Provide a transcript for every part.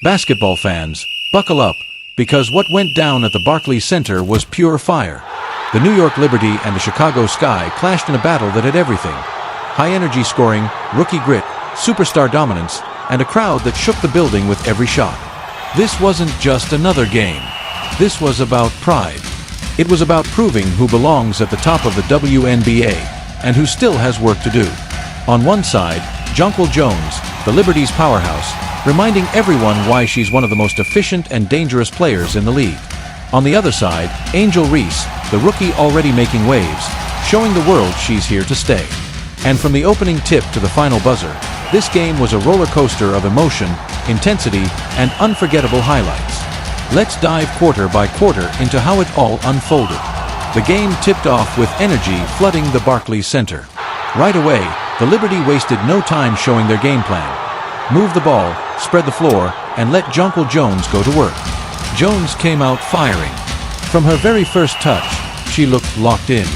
Basketball fans, buckle up, because what went down at the Barclays Center was pure fire. The New York Liberty and the Chicago Sky clashed in a battle that had everything. High-energy scoring, rookie grit, superstar dominance, and a crowd that shook the building with every shot. This wasn't just another game. This was about pride. It was about proving who belongs at the top of the WNBA and who still has work to do. On one side, Jonquel Jones, the Liberty's powerhouse, reminding everyone why she's one of the most efficient and dangerous players in the league. On the other side, Angel Reese, the rookie already making waves, showing the world she's here to stay. And from the opening tip to the final buzzer, this game was a roller coaster of emotion, intensity, and unforgettable highlights. Let's dive quarter by quarter into how it all unfolded. The game tipped off with energy flooding the Barclays Center. Right away, the Liberty wasted no time showing their game plan. Move the ball, spread the floor, and let Jonquel Jones go to work. Jones came out firing. From her very first touch, she looked locked in.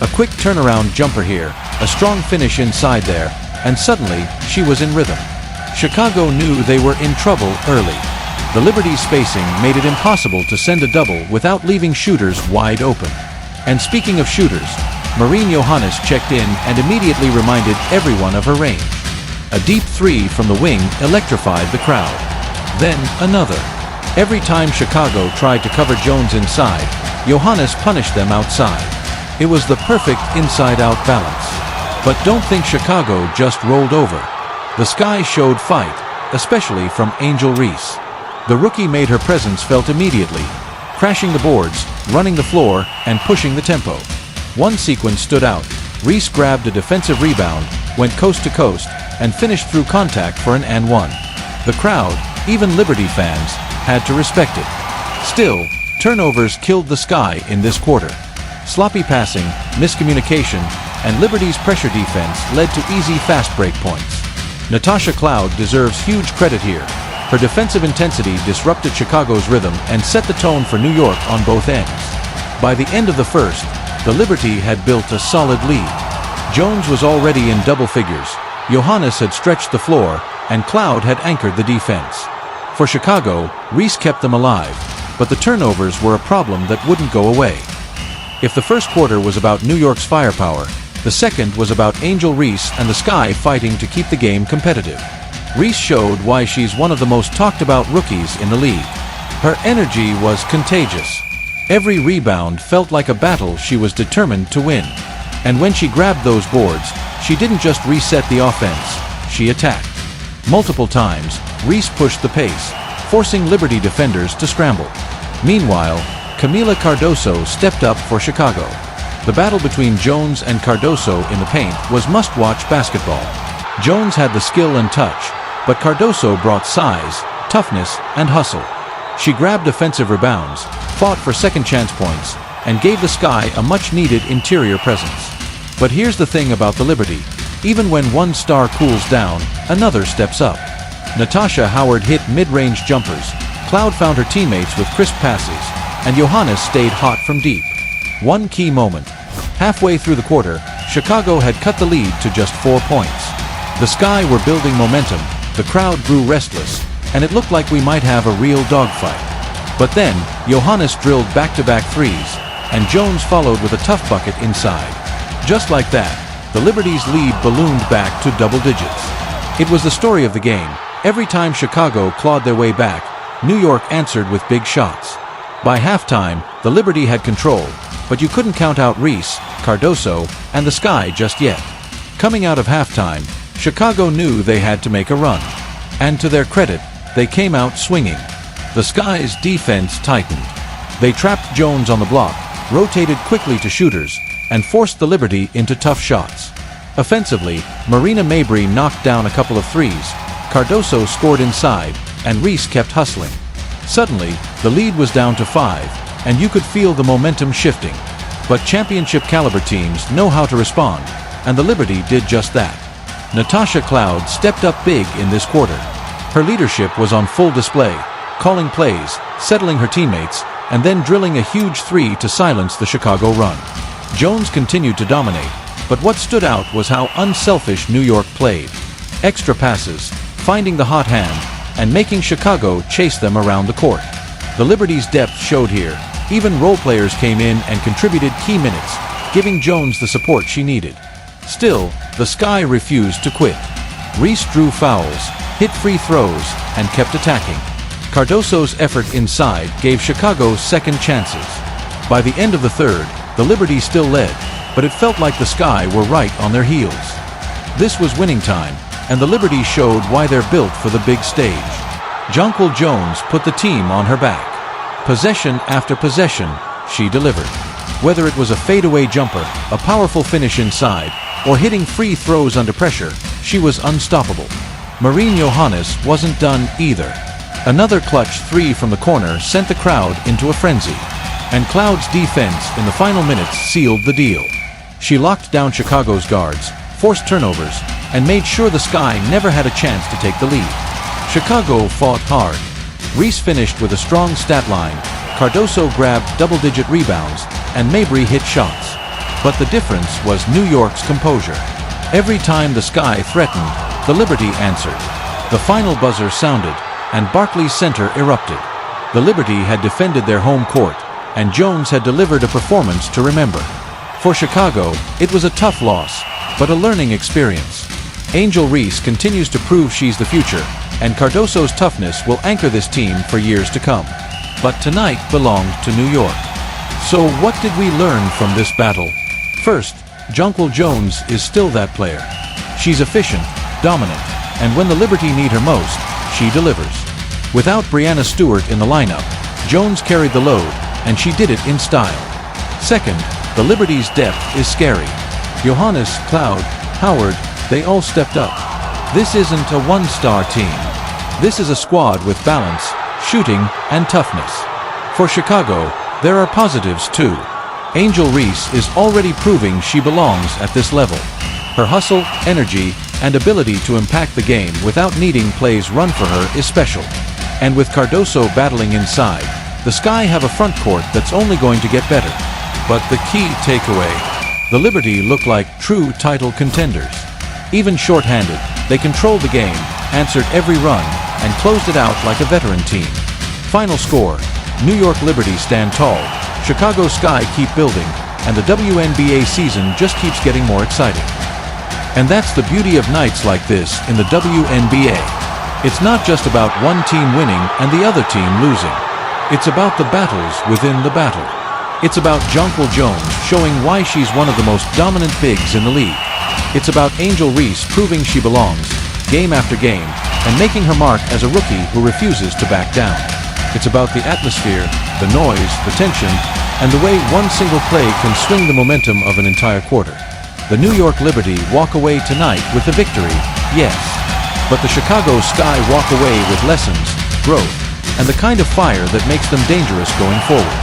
A quick turnaround jumper here, a strong finish inside there, and suddenly, she was in rhythm. Chicago knew they were in trouble early. The Liberty's spacing made it impossible to send a double without leaving shooters wide open. And speaking of shooters, Marine Johannes checked in and immediately reminded everyone of her range. A deep three from the wing electrified the crowd. Then another. Every time Chicago tried to cover Jones inside, Johannes punished them outside. It was the perfect inside-out balance. But don't think Chicago just rolled over. The Sky showed fight, especially from Angel Reese. The rookie made her presence felt immediately, crashing the boards, running the floor, and pushing the tempo. One sequence stood out. Reese grabbed a defensive rebound, went coast to coast, and finished through contact for an and one. The crowd, even Liberty fans, had to respect it. Still, turnovers killed the Sky in this quarter. Sloppy passing, miscommunication, and Liberty's pressure defense led to easy fast break points. Natasha Cloud deserves huge credit here. Her defensive intensity disrupted Chicago's rhythm and set the tone for New York on both ends. By the end of the first, the Liberty had built a solid lead. Jones was already in double figures, Johannes had stretched the floor, and Cloud had anchored the defense. For Chicago, Reese kept them alive, but the turnovers were a problem that wouldn't go away. If the first quarter was about New York's firepower, the second was about Angel Reese and the Sky fighting to keep the game competitive. Reese showed why she's one of the most talked about rookies in the league. Her energy was contagious. Every rebound felt like a battle she was determined to win. And when she grabbed those boards, she didn't just reset the offense, she attacked. Multiple times, Reese pushed the pace, forcing Liberty defenders to scramble. Meanwhile, Camila Cardoso stepped up for Chicago. The battle between Jones and Cardoso in the paint was must-watch basketball. Jones had the skill and touch, but Cardoso brought size, toughness, and hustle. She grabbed defensive rebounds, fought for second chance points, and gave the Sky a much-needed interior presence. But here's the thing about the Liberty. Even when one star cools down, another steps up. Natasha Howard hit mid-range jumpers, Cloud found her teammates with crisp passes, and Johannes stayed hot from deep. One key moment. Halfway through the quarter, Chicago had cut the lead to just 4 points. The Sky were building momentum, the crowd grew restless, and it looked like we might have a real dogfight. But then, Johannes drilled back-to-back threes, and Jones followed with a tough bucket inside. Just like that, the Liberty's lead ballooned back to double digits. It was the story of the game. Every time Chicago clawed their way back, New York answered with big shots. By halftime, the Liberty had control, but you couldn't count out Reese, Cardoso, and the Sky just yet. Coming out of halftime, Chicago knew they had to make a run. And to their credit, they came out swinging. The Sky's defense tightened. They trapped Jones on the block, rotated quickly to shooters, and forced the Liberty into tough shots. Offensively, Marina Mabrey knocked down a couple of threes, Cardoso scored inside, and Reese kept hustling. Suddenly, the lead was down to 5, and you could feel the momentum shifting. But championship-caliber teams know how to respond, and the Liberty did just that. Natasha Cloud stepped up big in this quarter. Her leadership was on full display, calling plays, settling her teammates, and then drilling a huge three to silence the Chicago run. Jones continued to dominate, but what stood out was how unselfish New York played. Extra passes, finding the hot hand, and making Chicago chase them around the court. The Liberty's depth showed here. Even role players came in and contributed key minutes, giving Jones the support she needed. Still, the Sky refused to quit. Reese drew fouls, hit free throws, and kept attacking. Cardoso's effort inside gave Chicago second chances. By the end of the third, the Liberty still led, but it felt like the Sky were right on their heels. This was winning time, and the Liberty showed why they're built for the big stage. Jonquil Jones put the team on her back. Possession after possession, she delivered. Whether it was a fadeaway jumper, a powerful finish inside, or hitting free throws under pressure, she was unstoppable. Marine Johannes wasn't done either. Another clutch three from the corner sent the crowd into a frenzy. And Cloud's defense in the final minutes sealed the deal. She locked down Chicago's guards, forced turnovers, and made sure the Sky never had a chance to take the lead. Chicago fought hard. Reese finished with a strong stat line, Cardoso grabbed double-digit rebounds, and Mabry hit shots. But the difference was New York's composure. Every time the Sky threatened, the Liberty answered. The final buzzer sounded, and Barclays Center erupted. The Liberty had defended their home court, and Jones had delivered a performance to remember. For Chicago, it was a tough loss, but a learning experience. Angel Reese continues to prove she's the future, and Cardoso's toughness will anchor this team for years to come. But tonight belonged to New York. So what did we learn from this battle? First, Jonquil Jones is still that player. She's efficient, dominant, and when the Liberty need her most, she delivers. Without Breanna Stewart in the lineup, Jones carried the load, and she did it in style. Second, the Liberty's depth is scary. Johannes, Cloud, Howard, they all stepped up. This isn't a one-star team. This is a squad with balance, shooting, and toughness. For Chicago, there are positives too. Angel Reese is already proving she belongs at this level. Her hustle, energy, and ability to impact the game without needing plays run for her is special. And with Cardoso battling inside, the Sky have a front court that's only going to get better. But the key takeaway, the Liberty look like true title contenders. Even short-handed, they controlled the game, answered every run, and closed it out like a veteran team. Final score, New York Liberty stand tall, Chicago Sky keep building, and the WNBA season just keeps getting more exciting. And that's the beauty of nights like this in the WNBA. It's not just about one team winning and the other team losing. It's about the battles within the battle. It's about Jonquil Jones showing why she's one of the most dominant bigs in the league. It's about Angel Reese proving she belongs, game after game, and making her mark as a rookie who refuses to back down. It's about the atmosphere, the noise, the tension, and the way one single play can swing the momentum of an entire quarter. The New York Liberty walk away tonight with a victory, yes. But the Chicago Sky walk away with lessons, growth, and the kind of fire that makes them dangerous going forward.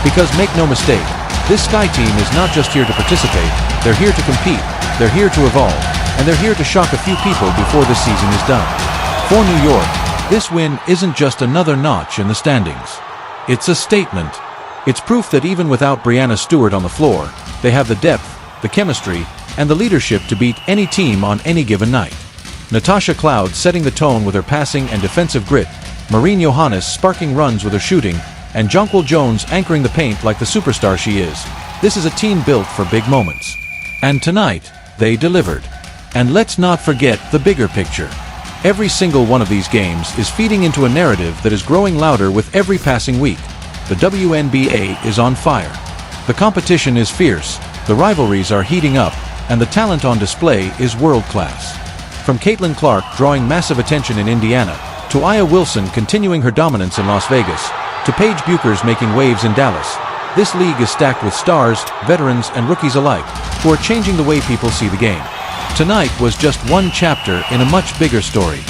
Because make no mistake, this Sky team is not just here to participate, they're here to compete, they're here to evolve, and they're here to shock a few people before the season is done. For New York, this win isn't just another notch in the standings. It's a statement. It's proof that even without Breanna Stewart on the floor, they have the depth, the chemistry, and the leadership to beat any team on any given night. Natasha Cloud setting the tone with her passing and defensive grit, Marine Johannes sparking runs with her shooting, and Jonquil Jones anchoring the paint like the superstar she is. This is a team built for big moments. And tonight, they delivered. And let's not forget the bigger picture. Every single one of these games is feeding into a narrative that is growing louder with every passing week. The WNBA is on fire. The competition is fierce, the rivalries are heating up, and the talent on display is world-class. From Caitlin Clark drawing massive attention in Indiana, to Aya Wilson continuing her dominance in Las Vegas, to Paige Buchers making waves in Dallas, this league is stacked with stars, veterans, and rookies alike, who are changing the way people see the game. Tonight was just one chapter in a much bigger story.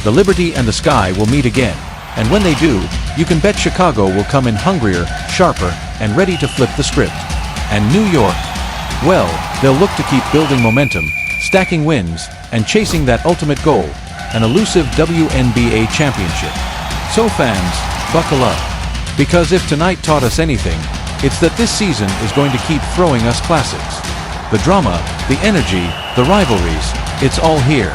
The Liberty and the Sky will meet again, and when they do, you can bet Chicago will come in hungrier, sharper, and ready to flip the script. And New York, well, they'll look to keep building momentum, stacking wins, and chasing that ultimate goal, an elusive WNBA championship. So fans, buckle up. Because if tonight taught us anything, it's that this season is going to keep throwing us classics. The drama, the energy, the rivalries, it's all here.